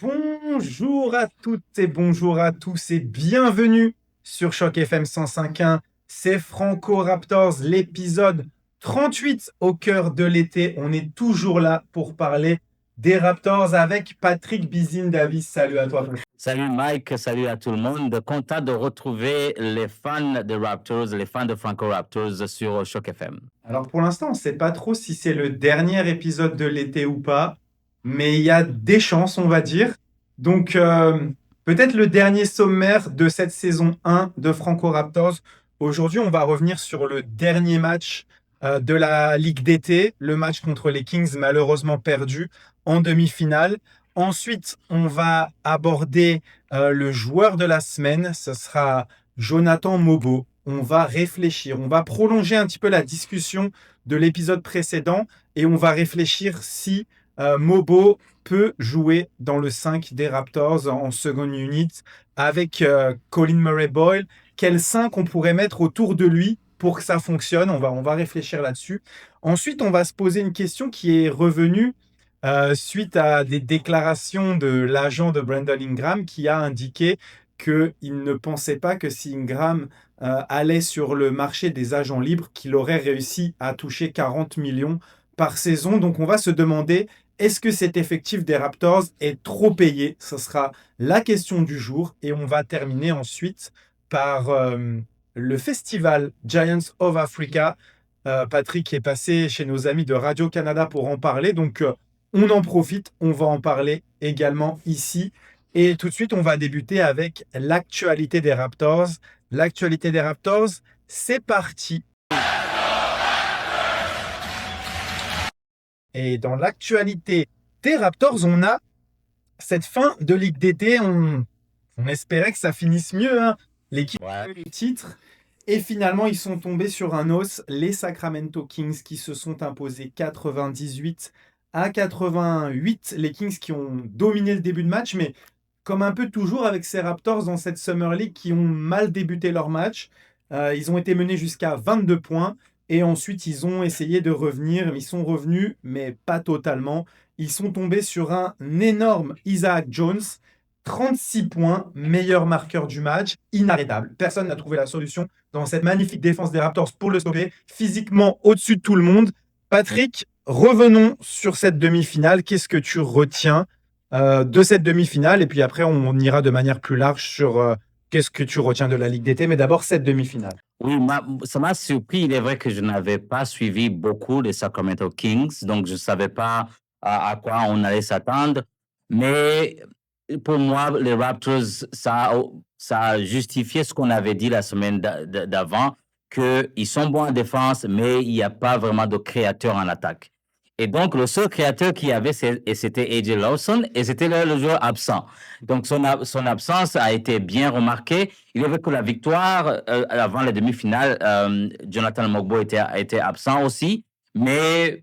Bonjour à toutes et bonjour à tous et bienvenue sur Choc FM 105.1. C'est Franco Raptors, l'épisode 38 au cœur de l'été. On est toujours là pour parler des Raptors avec Patrick Bizine-Davis. Salut à toi. Salut Mike, salut à tout le monde. Content de retrouver les fans des Raptors, les fans de Franco Raptors sur Choc FM. Alors pour l'instant, on ne sait pas trop si c'est le dernier épisode de l'été ou pas, mais il y a des chances, on va dire. Donc peut-être le dernier sommaire de cette saison 1 de Franco Raptors. Aujourd'hui, on va revenir sur le dernier match de la Ligue d'été, le match contre les Kings, malheureusement perdu en demi-finale. Ensuite, on va aborder le joueur de la semaine. Ce sera Jonathan Mobo. On va réfléchir, on va prolonger un petit peu la discussion de l'épisode précédent et on va réfléchir si Mobo peut jouer dans le 5 des Raptors en seconde unit avec Colin Murray-Boyle. Quel 5 on pourrait mettre autour de lui pour que ça fonctionne? On va réfléchir là-dessus. Ensuite, on va se poser une question qui est revenue suite à des déclarations de l'agent de Brandon Ingram qui a indiqué qu'il ne pensait pas que si Ingram allait sur le marché des agents libres, qu'il aurait réussi à toucher 40 millions par saison. Donc on va se demander, est-ce que cet effectif des Raptors est trop payé? Ce sera la question du jour. Et on va terminer ensuite par le festival Giants of Africa. Patrick est passé chez nos amis de Radio-Canada pour en parler. Donc on en profite, on va en parler également ici. Et tout de suite, on va débuter avec l'actualité des Raptors. L'actualité des Raptors, c'est parti. Et dans l'actualité des Raptors, on a cette fin de Ligue d'été. On espérait que ça finisse mieux, hein. L'équipe a eu le titre. Et finalement, ils sont tombés sur un os. Les Sacramento Kings qui se sont imposés 98-88. Les Kings qui ont dominé le début de match, mais comme un peu toujours avec ces Raptors dans cette Summer League qui ont mal débuté leur match. Ils ont été menés jusqu'à 22 points et ensuite ils ont essayé de revenir. Ils sont revenus, mais pas totalement. Ils sont tombés sur un énorme Isaac Jones. 36 points, meilleur marqueur du match, inarrêtable. Personne n'a trouvé la solution dans cette magnifique défense des Raptors pour le stopper. Physiquement au-dessus de tout le monde. Patrick, revenons sur cette demi-finale. Qu'est-ce que tu retiens de cette demi-finale? Et puis après, on ira de manière plus large sur qu'est-ce que tu retiens de la Ligue d'été. Mais d'abord, cette demi-finale. Oui, ça m'a surpris. Il est vrai que je n'avais pas suivi beaucoup les Sacramento Kings, donc je ne savais pas à quoi on allait s'attendre. Mais pour moi, les Raptors, ça a justifié ce qu'on avait dit la semaine d'avant, qu'ils sont bons en défense, mais il n'y a pas vraiment de créateur en attaque. Et donc, le seul créateur qu'il y avait, c'était AJ Lawson, et c'était le joueur absent. Donc, son absence a été bien remarquée. Il y avait que la victoire avant la demi-finale. Jonathan Mogbo était absent aussi, mais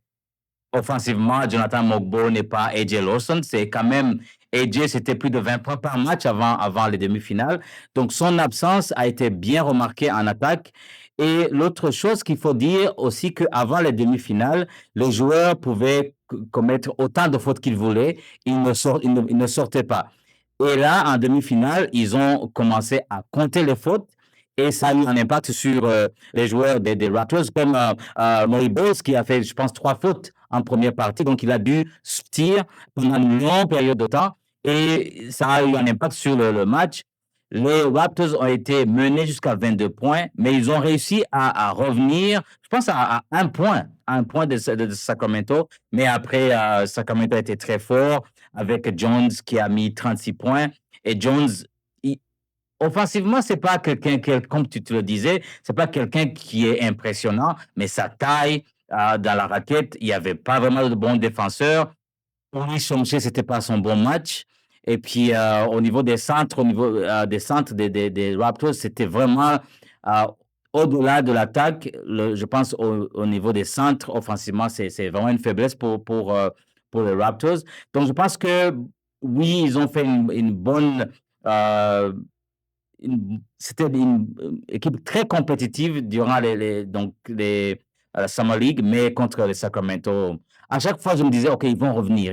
offensivement, Jonathan Mogbo n'est pas AJ Lawson. C'est quand même AJ, c'était plus de 20 points par match avant les demi-finales. Donc, son absence a été bien remarquée en attaque. Et l'autre chose qu'il faut dire aussi, qu'avant les demi-finales, les joueurs pouvaient commettre autant de fautes qu'ils voulaient. Ils ne sortaient pas. Et là, en demi-finale, ils ont commencé à compter les fautes. Et ça a eu un impact sur les joueurs des Raptors, comme Murray Bowles, qui a fait, je pense, 3 fautes en première partie. Donc, il a dû sortir pendant une longue période de temps. Et ça a eu un impact sur le match. Les Raptors ont été menés jusqu'à 22 points, mais ils ont réussi à revenir, je pense, à un point de Sacramento. Mais après, Sacramento a été très fort avec Jones qui a mis 36 points. Et Jones, offensivement, c'est pas quelqu'un, comme tu te le disais, c'est pas quelqu'un qui est impressionnant, mais sa taille dans la raquette, il n'y avait pas vraiment de bons défenseurs. Henri Chomché, c'était pas son bon match. Et puis, au niveau des centres, des centres des Raptors, c'était vraiment euh, au-delà de l'attaque. Je pense au niveau des centres, offensivement, c'est vraiment une faiblesse pour les Raptors. Donc, je pense que oui, ils ont fait une bonne. euh, C'était une équipe très compétitive durant la Summer League, mais contre les Sacramento. À chaque fois, je me disais, OK, ils vont revenir,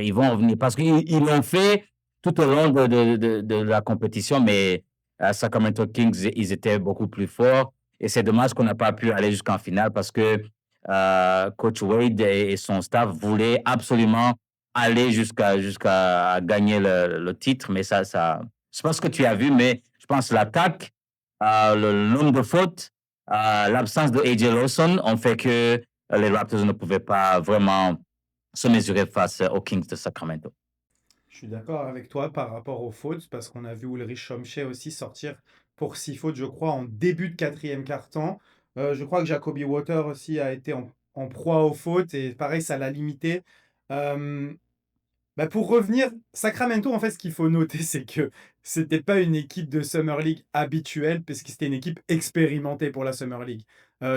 parce qu'ils l'ont fait tout au long de la compétition, mais Sacramento Kings, ils étaient beaucoup plus forts. Et c'est dommage qu'on n'a pas pu aller jusqu'en finale parce que Coach Wade et son staff voulaient absolument aller jusqu'à gagner le titre. Mais je sais pas ce que tu as vu, mais je pense l'attaque, le nombre de fautes, l'absence de AJ Lawson ont fait que les Raptors ne pouvaient pas vraiment se mesurer face aux Kings de Sacramento. Je suis d'accord avec toi par rapport aux fautes, parce qu'on a vu Ulrich Chomche aussi sortir pour 6 fautes, je crois, en début de quatrième quart-temps. Je crois que Jacoby Water aussi a été en proie aux fautes, et pareil, ça l'a limité. Euh, Bah, pour revenir, Sacramento, en fait, ce qu'il faut noter, c'est que c'était pas une équipe de Summer League habituelle, parce que c'était une équipe expérimentée pour la Summer League.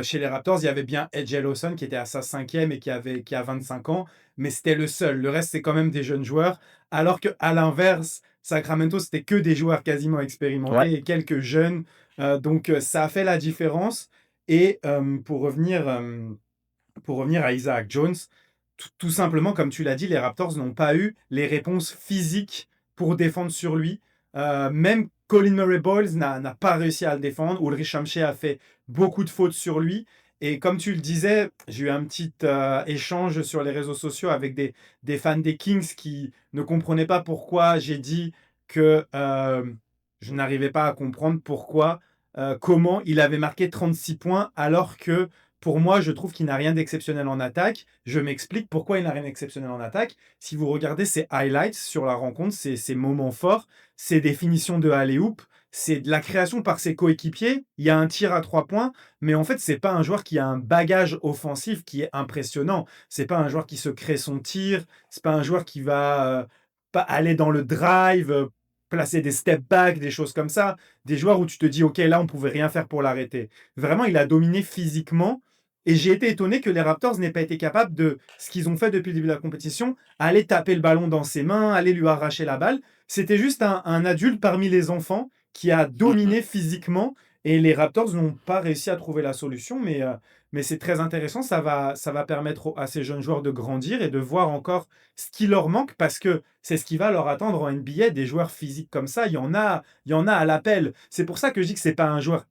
Chez les Raptors, il y avait bien AJ Lawson qui était à sa cinquième et qui a 25 ans, mais c'était le seul. Le reste, c'est quand même des jeunes joueurs. Alors que à l'inverse, Sacramento, c'était que des joueurs quasiment Ouais. expérimentés et quelques jeunes. Donc, ça a fait la différence. Et pour revenir à Isaac Jones, tout simplement, comme tu l'as dit, les Raptors n'ont pas eu les réponses physiques pour défendre sur lui. Même Colin Murray-Boyles n'a pas réussi à le défendre. Ulrich Hamsche a fait beaucoup de fautes sur lui. Et comme tu le disais, j'ai eu un petit échange sur les réseaux sociaux avec des fans des Kings qui ne comprenaient pas pourquoi j'ai dit que je n'arrivais pas à comprendre comment il avait marqué 36 points alors que pour moi, je trouve qu'il n'a rien d'exceptionnel en attaque. Je m'explique pourquoi il n'a rien d'exceptionnel en attaque. Si vous regardez ses highlights sur la rencontre, ses moments forts, ses définitions de alley-oop, c'est de la création par ses coéquipiers. Il y a un tir à 3 points, mais en fait, c'est pas un joueur qui a un bagage offensif qui est impressionnant. C'est pas un joueur qui se crée son tir. C'est pas un joueur qui va pas aller dans le drive, placer des step back, des choses comme ça. Des joueurs où tu te dis, ok, là, on pouvait rien faire pour l'arrêter. Vraiment, il a dominé physiquement. Et j'ai été étonné que les Raptors n'aient pas été capables de ce qu'ils ont fait depuis le début de la compétition, aller taper le ballon dans ses mains, aller lui arracher la balle. C'était juste un adulte parmi les enfants qui a dominé physiquement et les Raptors n'ont pas réussi à trouver la solution. Mais c'est très intéressant. Ça va permettre à ces jeunes joueurs de grandir et de voir encore ce qui leur manque parce que c'est ce qui va leur attendre en NBA. Des joueurs physiques comme ça, il y en a à l'appel. C'est pour ça que je dis que c'est pas un joueur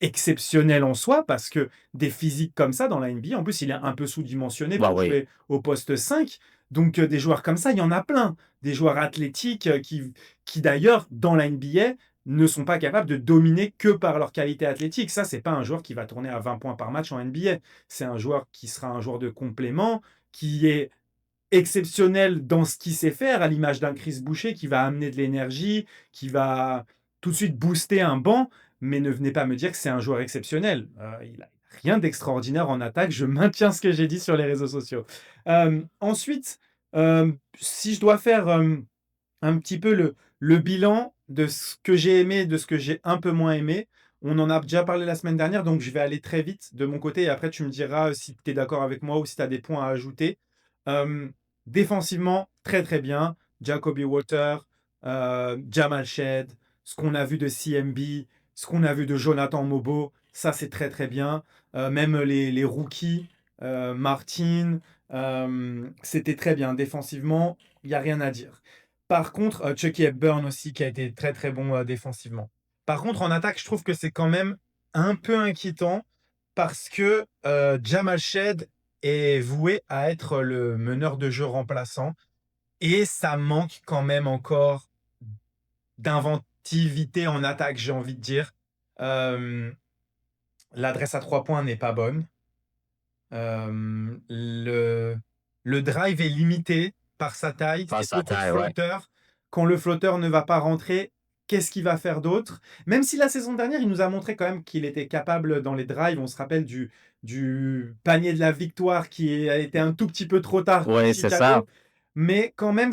exceptionnel en soi parce que des physiques comme ça dans la NBA, en plus il est un peu sous-dimensionné Bah pour oui. jouer au poste 5. Donc des joueurs comme ça, il y en a plein. Des joueurs athlétiques qui d'ailleurs dans la NBA ne sont pas capables de dominer que par leur qualité athlétique. Ça, c'est pas un joueur qui va tourner à 20 points par match en NBA. C'est un joueur qui sera un joueur de complément, qui est exceptionnel dans ce qu'il sait faire, à l'image d'un Chris Boucher qui va amener de l'énergie, qui va tout de suite booster un banc, mais ne venez pas me dire que c'est un joueur exceptionnel. Il n'a rien d'extraordinaire en attaque, je maintiens ce que j'ai dit sur les réseaux sociaux. Ensuite, si je dois faire un petit peu le bilan de ce que j'ai aimé, de ce que j'ai un peu moins aimé, on en a déjà parlé la semaine dernière, donc je vais aller très vite de mon côté et après tu me diras si tu es d'accord avec moi ou si tu as des points à ajouter. Euh, Défensivement, très très bien. Jacoby Walter, Jamal Shed, ce qu'on a vu de CMB, ce qu'on a vu de Jonathan Mobo, ça c'est très très bien. Même les rookies, Martin, c'était très bien. Défensivement, il n'y a rien à dire. Par contre, Chucky Hepburn aussi qui a été très très bon défensivement. Par contre, en attaque, je trouve que c'est quand même un peu inquiétant parce que Jamal Shed est voué à être le meneur de jeu remplaçant et ça manque quand même encore d'inventivité en attaque, j'ai envie de dire. Euh, L'adresse à 3 points n'est pas bonne. Le drive est limité par sa taille. C'est Face à beaucoup de taille, ouais. flotteurs. Quand le flotteur ne va pas rentrer, qu'est-ce qu'il va faire d'autre? Même si la saison dernière, il nous a montré quand même qu'il était capable dans les drives. On se rappelle du panier de la victoire qui a été un tout petit peu trop tard pour Oui, c'est ça. Chicago. Mais quand même,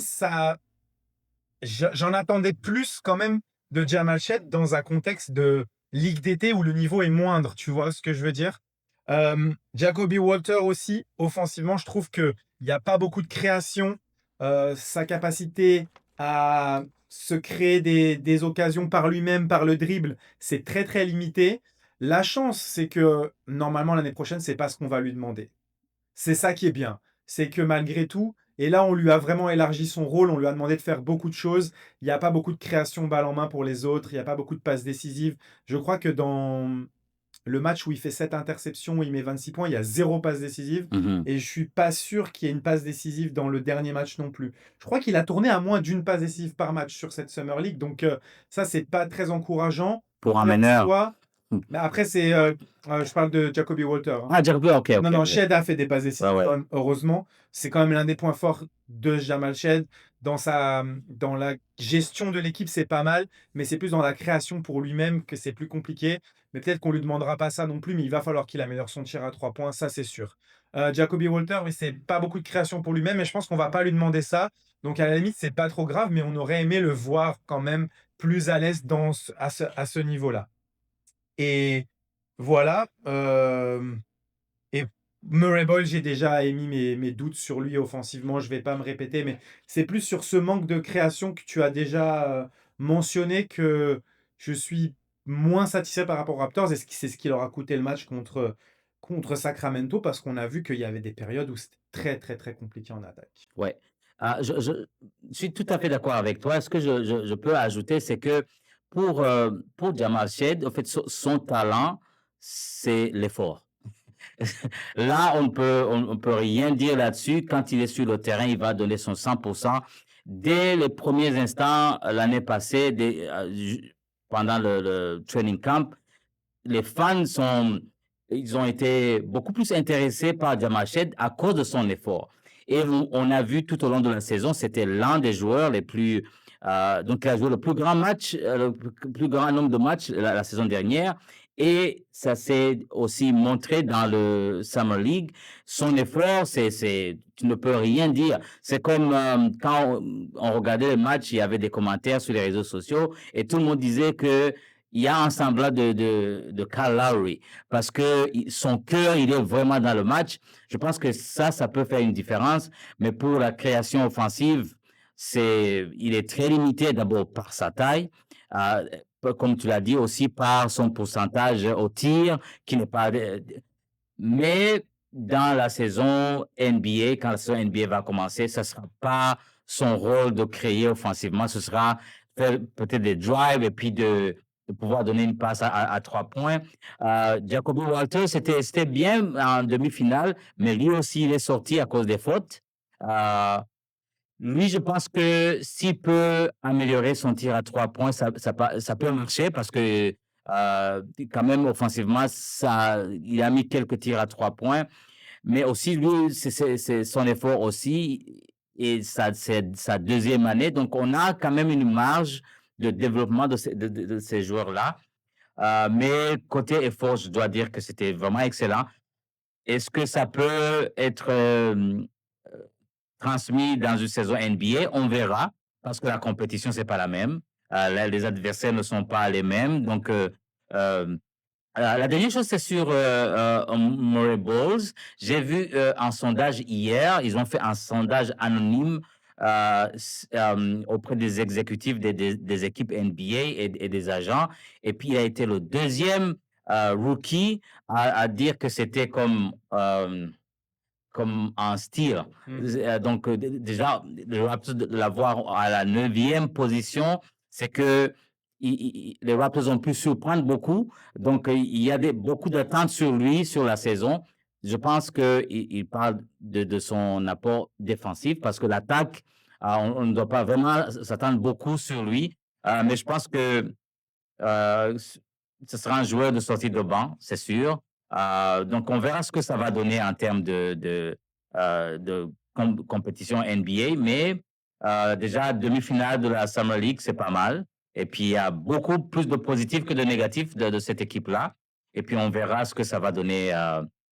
j'en attendais plus quand même de Jamal Shead dans un contexte de ligue d'été où le niveau est moindre. Tu vois ce que je veux dire? Jacoby Walter aussi, offensivement, je trouve qu'il n'y a pas beaucoup de création. Sa capacité à se créer des occasions par lui-même, par le dribble, c'est très très limité. La chance, c'est que normalement l'année prochaine, c'est pas ce qu'on va lui demander. C'est ça qui est bien. C'est que malgré tout, Et là, on lui a vraiment élargi son rôle. On lui a demandé de faire beaucoup de choses. Il n'y a pas beaucoup de création balle en main pour les autres. Il n'y a pas beaucoup de passes décisives. Je crois que dans le match où il fait 7 interceptions, où il met 26 points, il y a 0 passe décisive. Mhm. Et je suis pas sûr qu'il y ait une passe décisive dans le dernier match non plus. Je crois qu'il a tourné à moins d'une passe décisive par match sur cette Summer League. Donc ça, c'est pas très encourageant. Pour un Et en meneur. soi, mais après, je parle de Jacoby Walter, hein. Ah, Jacob, ok, Non, ok, non, ok. Shed a fait des passes Ouais, décisives ouais. quand même, heureusement. C'est quand même l'un des points forts de Jamal Shed. Dans la gestion de l'équipe, c'est pas mal, mais c'est plus dans la création pour lui-même que c'est plus compliqué. Mais peut-être qu'on lui demandera pas ça non plus, mais il va falloir qu'il améliore son tir à 3 points, ça c'est sûr. Jacoby Walter, oui, c'est pas beaucoup de création pour lui-même, mais je pense qu'on va pas lui demander ça. Donc à la limite, c'est pas trop grave, mais on aurait aimé le voir quand même plus à l'aise à ce niveau-là. Et voilà. Et Murray Boyle, j'ai déjà émis mes doutes sur lui offensivement. Je vais pas me répéter, mais c'est plus sur ce manque de création que tu as déjà mentionné que je suis moins satisfait par rapport aux Raptors. Et c'est ce qui leur a coûté le match contre Sacramento parce qu'on a vu qu'il y avait des périodes où c'était très, très, très compliqué en attaque. Ouais. Ah, je suis tout à fait d'accord avec toi. Ce que je peux ajouter, c'est que pour Jamal Shed, en fait, son talent, c'est l'effort. Là, on peut rien dire là-dessus. Quand il est sur le terrain, il va donner son 100%. Dès les premiers instants, l'année passée, pendant le training camp, les fans ils ont été beaucoup plus intéressés par Jamached à cause de son effort. Et on a vu tout au long de la saison, c'était l'un des joueurs les plus, donc il a joué le plus grand match, le plus grand nombre de matchs la saison dernière. Et ça s'est aussi montré dans le Summer League. Son effort, tu ne peux rien dire. C'est comme quand on regardait les matchs, il y avait des commentaires sur les réseaux sociaux et tout le monde disait que il y a un semblant de Kyle Lowry parce que son cœur, il est vraiment dans le match. Je pense que ça peut faire une différence. Mais pour la création offensive, il est très limité d'abord par sa taille, euh, comme tu l'as dit aussi par son pourcentage au tir, qui n'est pas. Mais dans la saison NBA, quand la saison NBA va commencer, ce ne sera pas son rôle de créer offensivement, ce sera faire peut-être des drives et puis de pouvoir donner une passe à 3 points. Jacoby Walter, c'était bien en demi-finale, mais lui aussi, il est sorti à cause des fautes. Euh, Lui, je pense que s'il peut améliorer son tir à 3 points, ça peut marcher parce que quand même offensivement, il a mis quelques tirs à 3 points, mais aussi lui, c'est son effort aussi et c'est sa deuxième année, donc on a quand même une marge de développement de ces joueurs-là. Mais côté effort, je dois dire que c'était vraiment excellent. Est-ce que ça peut être transmis dans une saison NBA? On verra, parce que la compétition, c'est pas la même. Les adversaires ne sont pas les mêmes. Donc, euh, la dernière chose, c'est sur Murray Bowles. J'ai vu un sondage hier. Ils ont fait un sondage anonyme auprès des exécutifs des équipes NBA et des agents. Et puis, il a été le deuxième rookie à dire que c'était comme un style. Donc, déjà, le Raptors de l'avoir à la 9e position, c'est que les Raptors ont pu surprendre beaucoup. Donc, il y a beaucoup d'attentes sur lui, sur la saison. Je pense qu'il parle de son apport défensif parce que l'attaque, on ne doit pas vraiment s'attendre beaucoup sur lui. Mais je pense que euh, ce sera un joueur de sortie de banc, c'est sûr. Donc, on verra ce que ça va donner en termes de compétition NBA. Mais déjà, demi-finale de la Summer League, c'est pas mal. Et puis, il y a beaucoup plus de positifs que de négatifs de cette équipe-là. Et puis, on verra ce que ça va donner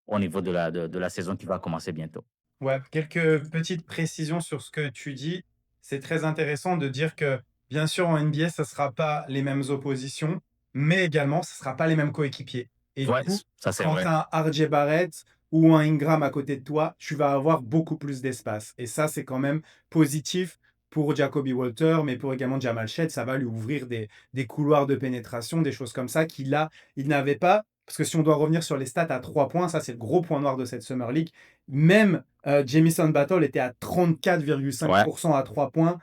au niveau de la saison qui va commencer bientôt. Ouais, quelques petites précisions sur ce que tu dis. C'est très intéressant de dire que, bien sûr, en NBA, ça ne sera pas les mêmes oppositions, mais également, ce ne sera pas les mêmes coéquipiers. Et du Ouais, coup, ça c'est quand tu vrai. as un RJ Barrett ou un Ingram à côté de toi, tu vas avoir beaucoup plus d'espace. Et ça, c'est quand même positif pour Jacoby Walter, mais pour également Jamal Shead, ça va lui ouvrir des couloirs de pénétration, des choses comme ça qu'il il n'avait pas parce que si on doit revenir sur les stats à 3 points, ça c'est le gros point noir de cette Summer League. Même Jamison Battle était à Ouais, 34,5% à 3 points.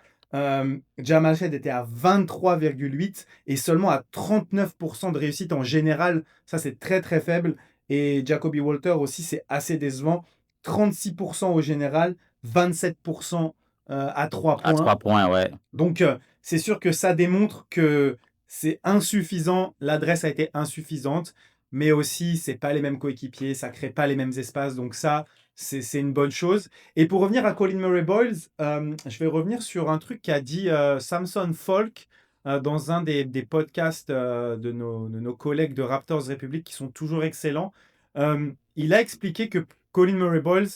Jamal Shead était à 23,8 et seulement à 39% de réussite en général. Ça, c'est très très faible. Et Jacoby Walter aussi, c'est assez décevant. 36% au général, 27% à 3 à points. 3 points, ouais. Donc, c'est sûr que ça démontre que c'est insuffisant. L'adresse a été insuffisante, mais aussi, c'est pas les mêmes coéquipiers, ça crée pas les mêmes espaces. Donc, ça, c'est une bonne chose. Et pour revenir à Colin Murray-Boyles, je vais revenir sur un truc qu'a dit Samson Falk dans un des podcasts de nos collègues de Raptors République qui sont toujours excellents. Il a expliqué que Colin Murray-Boyles,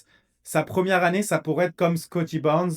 sa première année, ça pourrait être comme Scotty Barnes.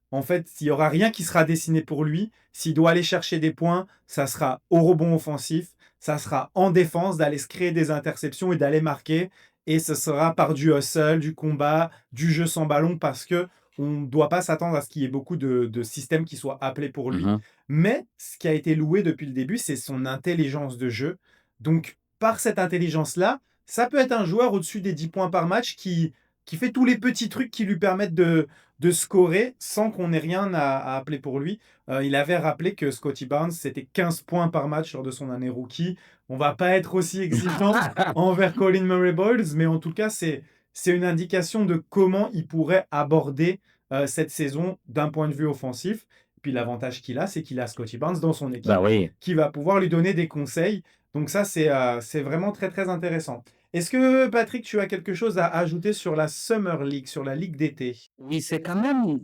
En fait, il n'y aura rien qui sera dessiné pour lui. S'il doit aller chercher des points, ça sera au rebond offensif, ça sera en défense, d'aller se créer des interceptions et d'aller marquer. Et ce sera par du hustle, du combat, du jeu sans ballon, parce que on ne doit pas s'attendre à ce qu'il y ait beaucoup de systèmes qui soient appelés pour lui. Mhm. Mais ce qui a été loué depuis le début, c'est son intelligence de jeu. Donc, par cette intelligence-là, ça peut être un joueur au-dessus des 10 points par match qui fait tous les petits trucs qui lui permettent de scorer sans qu'on ait rien à appeler pour lui. Il avait rappelé que Scotty Barnes, c'était 15 points par match lors de son année rookie. On va pas être aussi exigeant envers Colin Murray-Boyles, mais en tout cas, c'est une indication de comment il pourrait aborder cette saison d'un point de vue offensif. Puis l'avantage qu'il a, c'est qu'il a Scotty Barnes dans son Bah équipe oui. qui va pouvoir lui donner des conseils. Donc ça, c'est vraiment très, très intéressant. Est-ce que, Patrick, tu as quelque chose à ajouter sur la Summer League, sur la Ligue d'été? Oui, c'est quand même,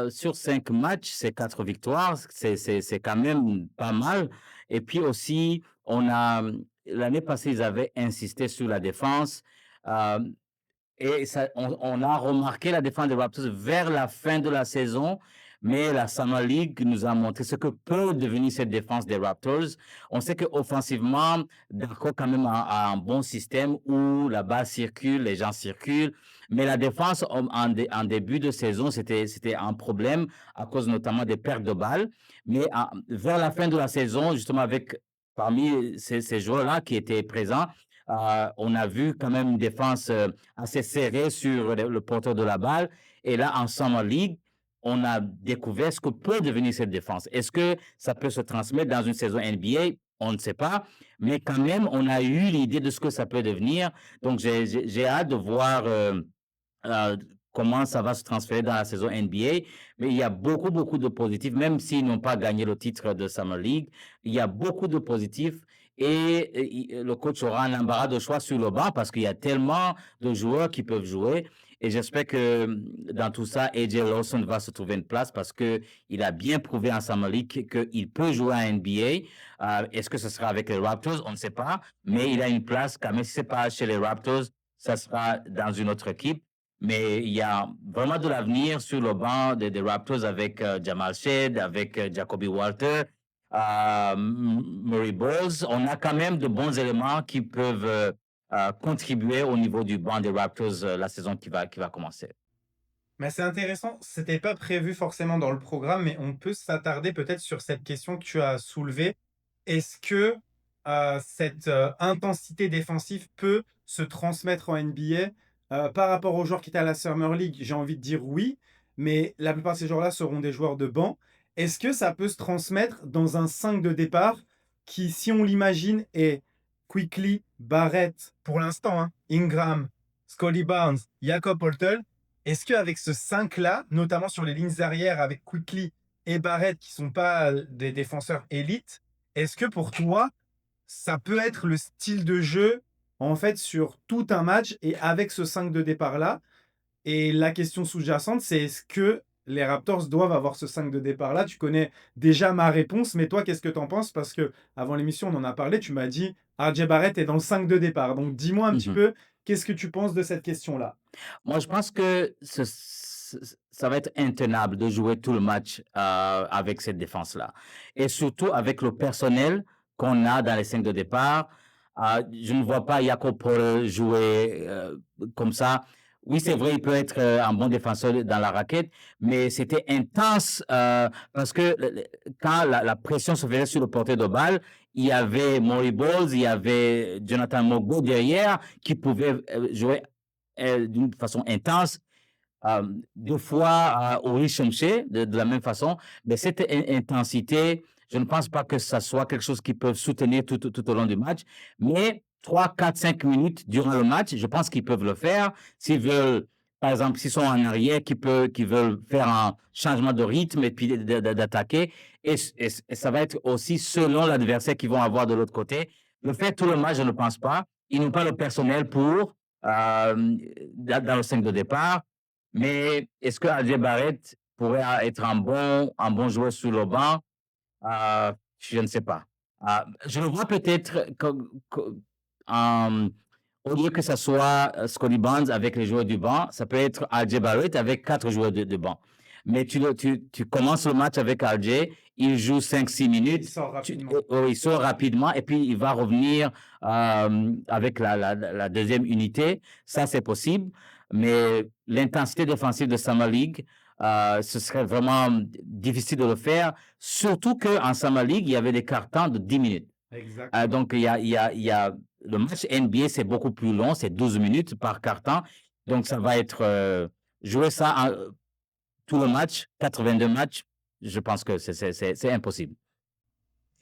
sur 5 matchs, c'est 4 victoires, c'est quand même pas mal. Et puis aussi, l'année passée, ils avaient insisté sur la défense. euh, Et ça, on a remarqué la défense des Raptors vers la fin de la saison, mais la Summer League nous a montré ce que peut devenir cette défense des Raptors. On sait qu'offensivement, Darko quand même a un bon système où la balle circule, les gens circulent, mais la défense en début de saison, c'était un problème à cause notamment des pertes de balles. Mais vers la fin de la saison, justement avec parmi ces joueurs-là qui étaient présents, on a vu quand même une défense assez serré sur le porteur de la balle. Et là, en Summer League, on a découvert ce que peut devenir cette défense. Est-ce que ça peut se transmettre dans une saison NBA? On ne sait pas. Mais quand même, on a eu l'idée de ce que ça peut devenir. Donc, j'ai hâte de voir euh, comment ça va se transférer dans la saison NBA. Mais il y a beaucoup, beaucoup de positifs, même s'ils n'ont pas gagné le titre de Summer League. Il y a beaucoup de positifs et le coach aura un embarras de choix sur le banc parce qu'il y a tellement de joueurs qui peuvent jouer. Et j'espère que dans tout ça, AJ Lawson va se trouver une place parce qu'il a bien prouvé en Summer League qu'il peut jouer en NBA. Est-ce que ce sera avec les Raptors? On ne sait pas. Mais il a une place, quand même, si ce n'est pas chez les Raptors, ça sera dans une autre équipe. Mais il y a vraiment de l'avenir sur le banc des Raptors avec Jamal Shead, avec Jacoby Walter, Murray Bowles. On a quand même de bons éléments qui peuvent contribuer au niveau du banc des Raptors la saison qui va commencer. Mais c'est intéressant, c'était pas prévu forcément dans le programme, mais on peut s'attarder peut-être sur cette question que tu as soulevée. Est-ce que cette intensité défensive peut se transmettre en NBA par rapport aux joueurs qui étaient à la Summer League? J'ai envie de dire oui, mais la plupart de ces joueurs-là seront des joueurs de banc. Est-ce que ça peut se transmettre dans un 5 de départ qui, si on l'imagine, est Quickly, Barrett, pour l'instant, hein, Ingram, Scotty Barnes, Jakob Poeltl? Est-ce qu'avec ce 5-là, notamment sur les lignes arrières avec Quickly et Barrett qui sont pas des défenseurs élites, est-ce que pour toi, ça peut être le style de jeu en fait sur tout un match et avec ce 5 de départ-là? Et la question sous-jacente, c'est est-ce que les Raptors doivent avoir ce 5 de départ-là? Tu connais déjà ma réponse, mais toi, qu'est-ce que tu en penses? Parce que avant l'émission, on en a parlé, tu m'as dit RJ Barrett est dans le 5 de départ. Donc dis-moi un petit Mhm. peu, qu'est-ce que tu penses de cette question-là? Moi, je pense que ça va être intenable de jouer tout le match avec cette défense-là. Et surtout avec le personnel qu'on a dans les 5 de départ. Je ne vois pas Jakob Poeltl jouer comme ça. oui, c'est vrai, il peut être un bon défenseur dans la raquette, mais c'était intense parce que quand la pression se faisait sur le porteur de balle, il y avait Maury Bowles, il y avait Jonathan Mogbo derrière qui pouvaient jouer d'une façon intense. Deux fois au Shemché, de la même façon, mais cette intensité, je ne pense pas que ça soit quelque chose qu'ils peuvent soutenir tout au long du match, mais 3, 4, 5 minutes durant le match, je pense qu'ils peuvent le faire. S'ils veulent, par exemple, s'ils sont en arrière, qu'ils veulent faire un changement de rythme et puis d'attaquer, et ça va être aussi selon l'adversaire qu'ils vont avoir de l'autre côté. Le faire tout le match, je ne pense pas. Ils n'ont pas le personnel pour, dans le 5 de départ. Mais est-ce que RJ Barrett pourrait être un bon joueur sur le banc? Je ne sais pas. Je le vois peut-être au lieu que ce soit Scotty Barnes avec les joueurs du banc, ça peut être RJ Barrett avec 4 joueurs de banc. Mais tu commences le match avec RJ, il joue 5-6 Il minutes, sort rapidement. il sort rapidement et puis il va revenir avec la deuxième unité. Ça, c'est possible. Mais l'intensité défensive de Summer League, ce serait vraiment difficile de le faire, surtout qu'en Summer League, il y avait des cartons de 10 minutes. Exactement. Donc, il y a le match NBA, c'est beaucoup plus long, c'est 12 minutes par carton. Donc, ça va être jouer ça tout le match, 82 matchs, je pense que c'est impossible.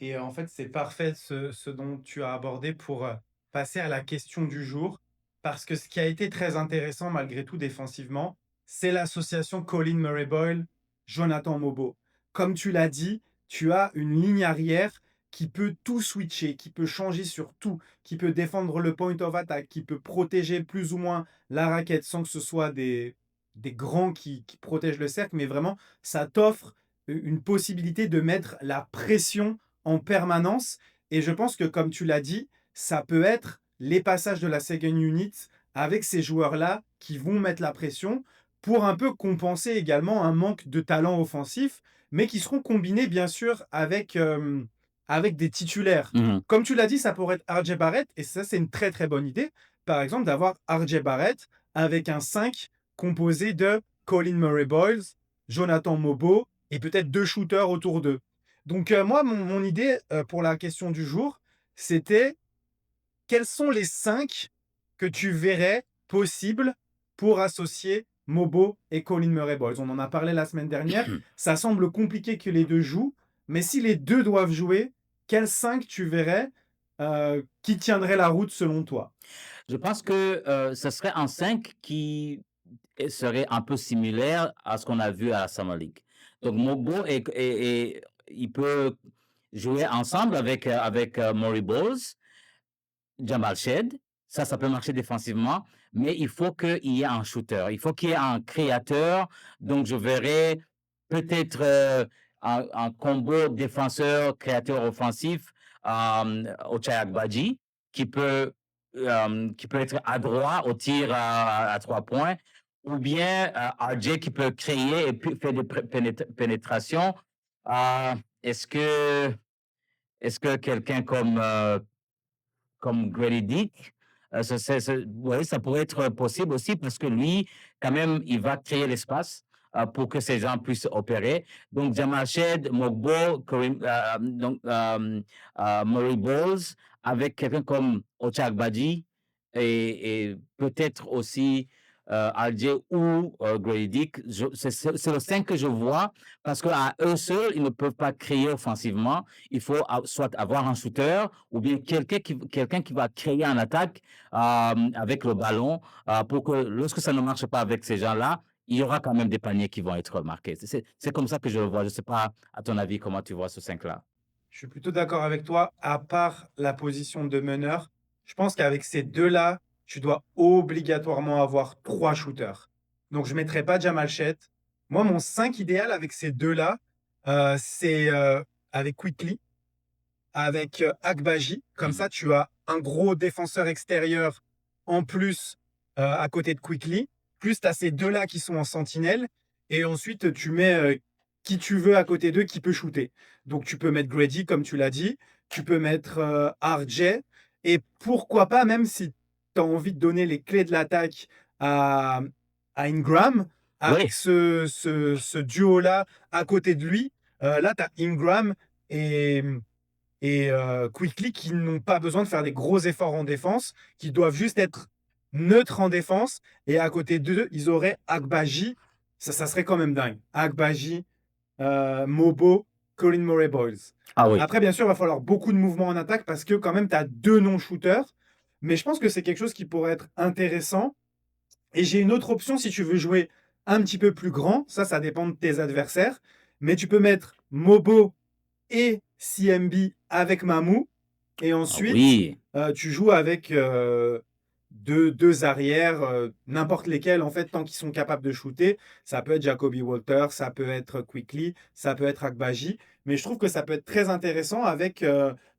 Et en fait, c'est parfait ce dont tu as abordé pour passer à la question du jour. Parce que ce qui a été très intéressant, malgré tout, défensivement, c'est l'association Colin Murray-Boyle, Jonathan Mobo. Comme tu l'as dit, tu as une ligne arrière qui peut tout switcher, qui peut changer sur tout, qui peut défendre le point of attack, qui peut protéger plus ou moins la raquette sans que ce soit des grands qui protègent le cercle, mais vraiment, ça t'offre une possibilité de mettre la pression en permanence. Et je pense que, comme tu l'as dit, ça peut être les passages de la second unit avec ces joueurs-là qui vont mettre la pression pour un peu compenser également un manque de talent offensif, mais qui seront combinés bien sûr avec des titulaires. Mhm. Comme tu l'as dit, ça pourrait être RJ Barrett, et ça c'est une très très bonne idée, par exemple d'avoir RJ Barrett avec un 5 composé de Colin Murray-Boyles, Jonathan Mobo, et peut-être 2 shooters autour d'eux. Donc moi, mon idée pour la question du jour, c'était quels sont les 5 que tu verrais possibles pour associer Mobo et Colin Murray-Boyles. On en a parlé la semaine dernière. Ça semble compliqué que les deux jouent, mais si les deux doivent jouer, quels 5 tu verrais qui tiendraient la route selon toi? Je pense que ce serait un 5 qui serait un peu similaire à ce qu'on a vu à la Summer League. Donc, Mogbo, il peut jouer ensemble avec Maury Bowles, Jamal Shed. Ça peut marcher défensivement, mais il faut qu'il y ait un shooter. Il faut qu'il y ait un créateur. Donc, je verrais peut-être un combo défenseur-créateur offensif Ochai Agbaji qui peut être adroit au tir à 3 points, ou bien RJ qui peut créer et puis faire des pénétrations. Euh, est-ce que, est-ce que quelqu'un comme Grady Dick, ouais, ça pourrait être possible aussi parce que lui, quand même, il va créer l'espace pour que ces gens puissent opérer. Donc, Jamal Shed, Mogbo, Murray Bowles, avec quelqu'un comme Ochai Agbaji et peut-être aussi RJ ou Grady Dick. C'est le 5 que je vois parce qu'à eux seuls, ils ne peuvent pas créer offensivement. Il faut soit avoir un shooter ou bien quelqu'un qui va créer en attaque avec le ballon pour que lorsque ça ne marche pas avec ces gens-là, il y aura quand même des paniers qui vont être marqués. C'est comme ça que je le vois. Je ne sais pas, à ton avis, comment tu vois ce 5-là. Je suis plutôt d'accord avec toi, à part la position de meneur. Je pense qu'avec ces deux-là, tu dois obligatoirement avoir 3 shooters. Donc, je ne mettrai pas Jamal Chet. Moi, mon 5 idéal avec ces deux-là, c'est avec Quickly, avec Agbaji. Comme Mhm. ça, tu as un gros défenseur extérieur en plus à côté de Quickly. Plus, tu as ces deux-là qui sont en sentinelle. Et ensuite, tu mets qui tu veux à côté d'eux qui peut shooter. Donc, tu peux mettre Grady, comme tu l'as dit. Tu peux mettre RJ. Et pourquoi pas, même si tu as envie de donner les clés de l'attaque à, à Ingram avec Oui. ce duo-là à côté de lui. Là, tu as Ingram et, Quickly qui n'ont pas besoin de faire des gros efforts en défense, qui doivent juste être neutres en défense. Et à côté d'eux, ils auraient Agbaji. Ça serait quand même dingue. Agbaji, Mobo, Colin Murray Boyles. Ah oui. Après, bien sûr, il va falloir beaucoup de mouvements en attaque parce que quand même, tu as deux non-shooters. Mais je pense que c'est quelque chose qui pourrait être intéressant. Et j'ai une autre option si tu veux jouer un petit peu plus grand. Ça dépend de tes adversaires. Mais tu peux mettre Mobo et CMB avec Mamou. Et Ah ensuite, oui. tu joues avec deux arrières, n'importe lesquels, en fait, tant qu'ils sont capables de shooter. Ça peut être Jacoby Walter, ça peut être Quickly, ça peut être Agbaji. Mais je trouve que ça peut être très intéressant avec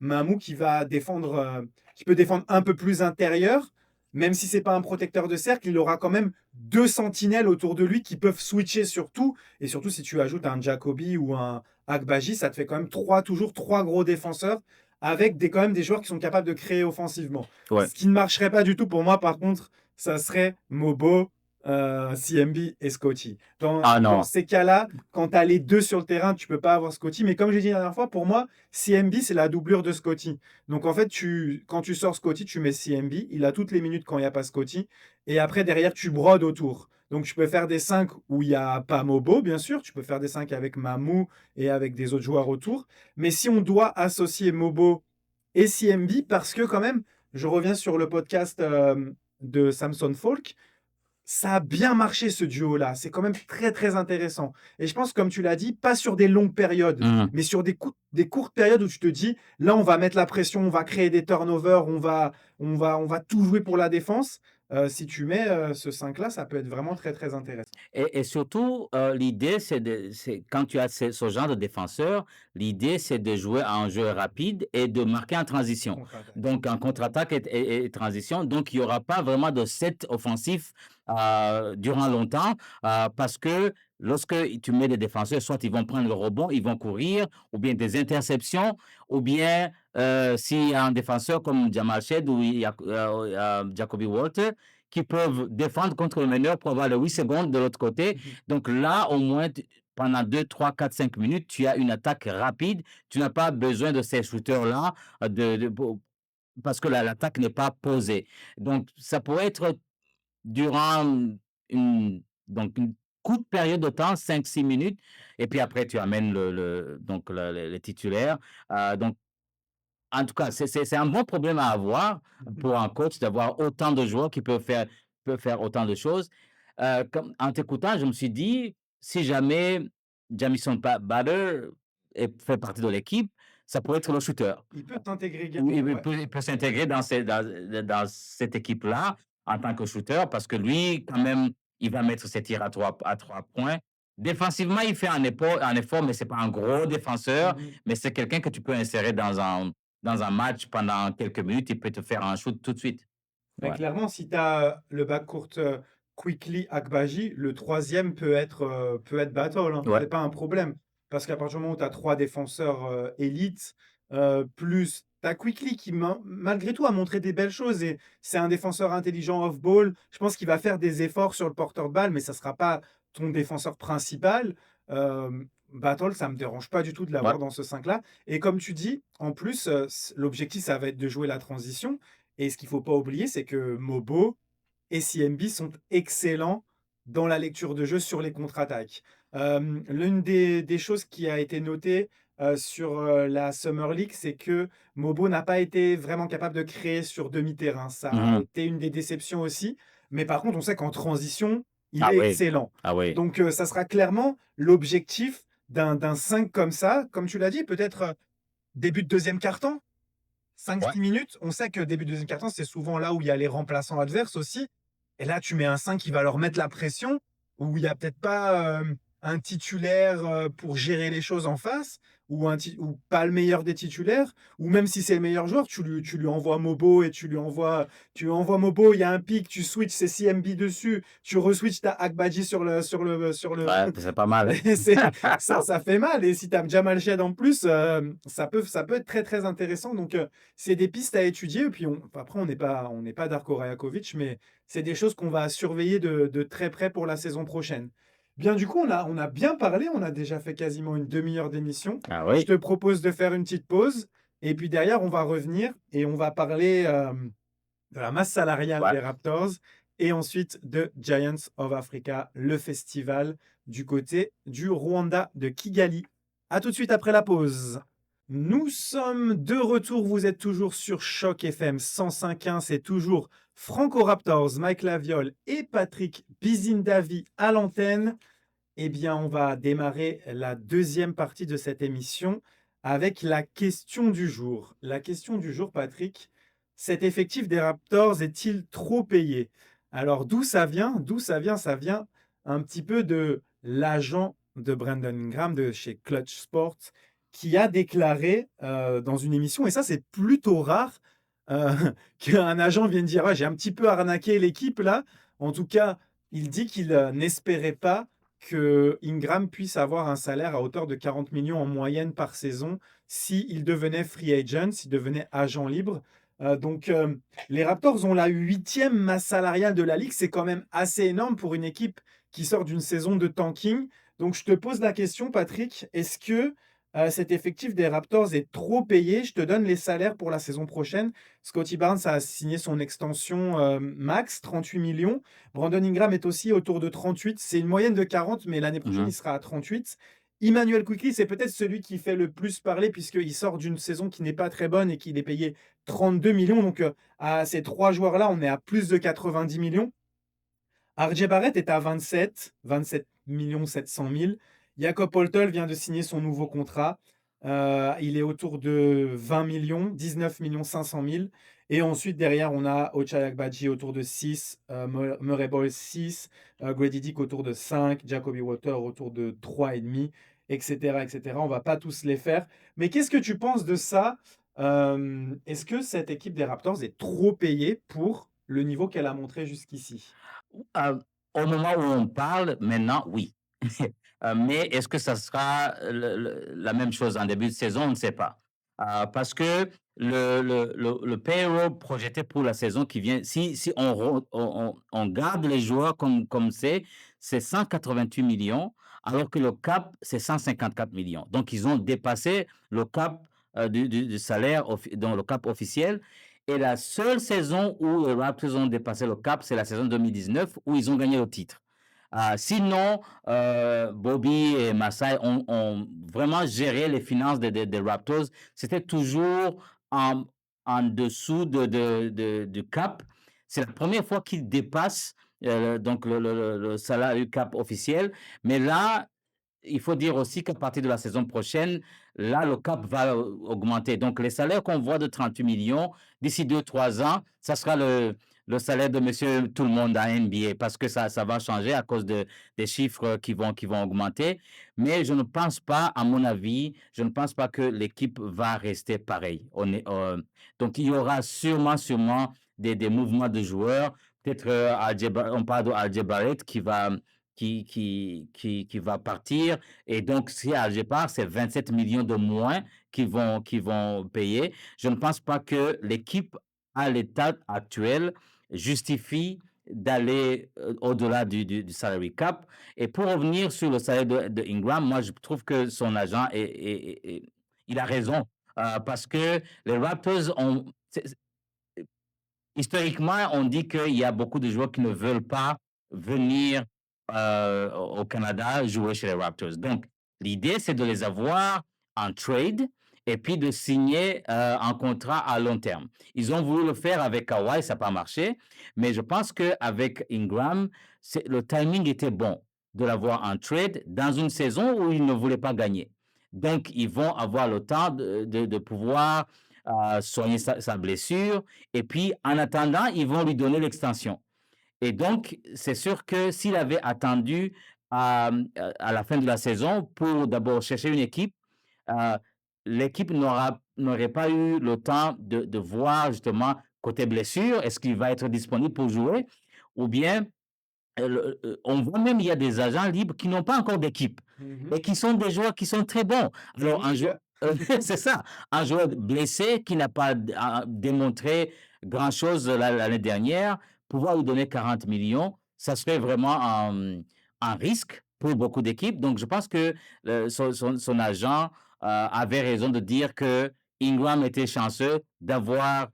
Mamou qui va défendre, qui peut défendre un peu plus intérieur. Même si c'est pas un protecteur de cercle, il aura quand même deux sentinelles autour de lui qui peuvent switcher sur tout. Et surtout, si tu ajoutes un Jacoby ou un Agbaji, ça te fait quand même toujours trois gros défenseurs avec quand même des joueurs qui sont capables de créer offensivement. Ouais. Ce qui ne marcherait pas du tout pour moi, par contre, ça serait Mobo, CMB et Scotty. Ah Dans non. ces cas-là, quand tu as les deux sur le terrain, tu peux pas avoir Scotty. Mais comme j'ai dit la dernière fois, pour moi, CMB, c'est la doublure de Scotty. Donc en fait, quand tu sors Scotty, tu mets CMB. Il a toutes les minutes quand il n'y a pas Scotty. Et après, derrière, tu brodes autour. Donc tu peux faire des 5 où il n'y a pas Mobo, bien sûr. Tu peux faire des 5 avec Mamou et avec des autres joueurs autour. Mais si on doit associer Mobo et CMB, parce que quand même, je reviens sur le podcast de Samson Falk, ça a bien marché ce duo-là. C'est quand même très très intéressant. Et je pense, comme tu l'as dit, pas sur des longues périodes, Mhm. mais sur des courtes périodes où tu te dis, là, on va mettre la pression, on va créer des turnovers, on va tout jouer pour la défense. Si tu mets ce 5-là, ça peut être vraiment très très intéressant. Et surtout, l'idée, c'est quand tu as ce genre de défenseur, l'idée, c'est de jouer à un jeu rapide et de marquer en transition. Contre-attaque. Donc, en contre-attaque et transition. Donc, il n'y aura pas vraiment de set offensif durant longtemps parce que lorsque tu mets des défenseurs, soit ils vont prendre le rebond, ils vont courir, ou bien des interceptions, ou bien s'il y a un défenseur comme Jamal Shed ou il y a, Jacoby Walter, qui peuvent défendre contre le meneur pour avoir les 8 secondes de l'autre côté. Mhm. Donc là, au moins, pendant 2, 3, 4, 5 minutes, tu as une attaque rapide. Tu n'as pas besoin de ces shooters-là parce que l'attaque n'est pas posée. Donc, ça pourrait être durant une courte période de temps, 5, 6 minutes, et puis après, tu amènes donc le titulaire. Donc, en tout cas, c'est un bon problème à avoir pour un coach d'avoir autant de joueurs qui peuvent faire autant de choses. En t'écoutant, je me suis dit, si jamais Jamison Bader fait partie de l'équipe, ça pourrait être le shooter. Il peut t'intégrer Oui, également, ouais. il peut s'intégrer dans cette équipe-là en tant que shooter parce que lui, quand même, il va mettre ses tirs à trois points. Défensivement, il fait un effort, mais c'est pas un gros défenseur, Mhm. mais c'est quelqu'un que tu peux insérer dans un match pendant quelques minutes, il peut te faire un shoot tout de suite. Mais Ouais. clairement, si tu as le backcourt Quickly Akbaji, le troisième peut être Battle, hein. Ouais. C'est pas un problème. Parce qu'à partir du moment où tu as trois défenseurs élites, plus tu as Quickly qui, malgré tout, a montré des belles choses. Et c'est un défenseur intelligent off-ball. Je pense qu'il va faire des efforts sur le porteur de balle, mais ça ne sera pas ton défenseur principal. Euh, Battle, ça ne me dérange pas du tout de Ouais. l'avoir dans ce 5-là. Et comme tu dis, en plus, l'objectif, ça va être de jouer la transition. Et ce qu'il faut pas oublier, c'est que Mobo et CMB sont excellents dans la lecture de jeu sur les contre-attaques. L'une des choses qui a été notée sur la Summer League, c'est que Mobo n'a pas été vraiment capable de créer sur demi-terrain. Ça a Mhm. été une des déceptions aussi. Mais par contre, on sait qu'en transition, il Ah est oui. excellent. Ah oui. Donc, ça sera clairement l'objectif d'un 5 comme ça. Comme tu l'as dit, peut-être début de deuxième quart-temps. Cinq Ouais. six minutes, on sait que début de deuxième quart-temps, c'est souvent là où il y a les remplaçants adverses aussi. Et là, tu mets un 5 qui va leur mettre la pression, où il n'y a peut-être pas un titulaire pour gérer les choses en face, ou pas le meilleur des titulaires, ou même si c'est le meilleur joueur, tu lui envoies Mobo et tu lui envoies Mobo, il y a un pic, tu switches, c'est CMB dessus, tu reswitches ta Akbadji sur le. Ouais, c'est pas mal. Et ça fait mal. Et si tu as Jamal Shed en plus, ça peut être très très intéressant. Donc, c'est des pistes à étudier. Et puis, après, on n'est pas Darko Rajakovic, mais c'est des choses qu'on va surveiller de très près pour la saison prochaine. Bien, du coup, on a bien parlé. On a déjà fait quasiment une demi-heure d'émission. Ah Je oui. te propose de faire une petite pause. Et puis derrière, on va revenir et on va parler de la masse salariale Ouais. des Raptors et ensuite de Giants of Africa, le festival du côté du Rwanda de Kigali. À tout de suite après la pause. Nous sommes de retour, vous êtes toujours sur Choc FM 105.1, c'est toujours Franco Raptors, Mike Laviole et Patrick Bizindavi à l'antenne. Eh bien, on va démarrer la deuxième partie de cette émission avec la question du jour. La question du jour, Patrick, cet effectif des Raptors est-il trop payé? Alors, d'où ça vient? D'où ça vient? Ça vient un petit peu de l'agent de Brandon Ingram de chez Clutch Sports qui a déclaré dans une émission, et ça c'est plutôt rare, euh, qu'un agent vienne dire ouais, j'ai un petit peu arnaqué l'équipe là. En tout cas, il dit qu'il n'espérait pas que Ingram puisse avoir un salaire à hauteur de 40 millions en moyenne par saison s'il devenait free agent, s'il devenait agent libre. Donc, les Raptors ont la 8e masse salariale de la ligue. C'est quand même assez énorme pour une équipe qui sort d'une saison de tanking. Donc, je te pose la question, Patrick. Est-ce que cet effectif des Raptors est trop payé? Je te donne les salaires pour la saison prochaine. Scottie Barnes a signé son extension max, 38 millions. Brandon Ingram est aussi autour de 38. C'est une moyenne de 40, mais l'année prochaine, il sera à 38. Emmanuel Quickly, c'est peut-être celui qui fait le plus parler puisqu'il sort d'une saison qui n'est pas très bonne et qu'il est payé 32 millions. Donc, à ces trois joueurs-là, on est à plus de 90 millions. RJ Barrett est à 27 millions 700 000. Jakob Poeltl vient de signer son nouveau contrat. Il est autour de 20 millions, 19 millions 500 000. Et ensuite, derrière, on a Ochai Agbaji autour de 6, Murray Boyles 6, Grady Dick autour de 5, Jacoby Water autour de 3,5, etc., etc. On ne va pas tous les faire. Mais qu'est-ce que tu penses de ça? Est-ce que cette équipe des Raptors est trop payée pour le niveau qu'elle a montré jusqu'ici? Euh, Au moment où on parle, maintenant, oui. Mais est-ce que ça sera la même chose en début de saison? On ne sait pas. Parce que le payroll projeté pour la saison qui vient, si on garde les joueurs comme c'est 188 millions, alors que le cap, c'est 154 millions. Donc, ils ont dépassé le cap du salaire, dans le cap officiel. Et la seule saison où les Raptors ont dépassé le cap, c'est la saison 2019 où ils ont gagné le titre. Sinon, Bobby et Masai ont vraiment géré les finances des Raptors. C'était toujours en, en dessous du cap. C'est la première fois qu'ils dépassent donc le salaire du cap officiel. Mais là, il faut dire aussi qu'à partir de la saison prochaine, là, le cap va augmenter. Donc, les salaires qu'on voit de 38 millions, d'ici 2, 3 ans, ça sera le salaire de monsieur tout le monde à NBA parce que ça va changer à cause des chiffres qui vont augmenter. Mais je ne pense pas, à mon avis, je ne pense pas que l'équipe va rester pareille. Donc, il y aura sûrement des mouvements de joueurs. Peut-être, on parle de Barrett qui va partir. Et donc, si Alger part, c'est 27 millions de moins qui vont payer. Je ne pense pas que l'équipe, à l'état actuel, justifie d'aller au-delà du salary cap. Et pour revenir sur le salaire de Ingram, moi, je trouve que son agent, il a raison. Parce que les Raptors historiquement, on dit qu'il y a beaucoup de joueurs qui ne veulent pas venir au Canada jouer chez les Raptors. Donc, l'idée, c'est de les avoir en trade et puis de signer un contrat à long terme. Ils ont voulu le faire avec Kawhi, ça n'a pas marché, mais je pense qu'avec Ingram, le timing était bon de l'avoir en trade dans une saison où ils ne voulaient pas gagner. Donc, ils vont avoir le temps de pouvoir soigner sa blessure. Et puis, en attendant, ils vont lui donner l'extension. Et donc, c'est sûr que s'il avait attendu à la fin de la saison pour d'abord chercher une équipe. Euh, L'équipe n'aurait pas eu le temps de voir justement côté blessure, est-ce qu'il va être disponible pour jouer ou bien on voit même il y a des agents libres qui n'ont pas encore d'équipe Mhm. et qui sont des joueurs qui sont très bons. Alors, un joueur, c'est ça, un joueur blessé qui n'a pas démontré grand-chose l'année dernière, pouvoir lui donner 40 millions, ça serait vraiment un risque pour beaucoup d'équipes. Donc, je pense que son agent avait raison de dire que Ingram était chanceux d'avoir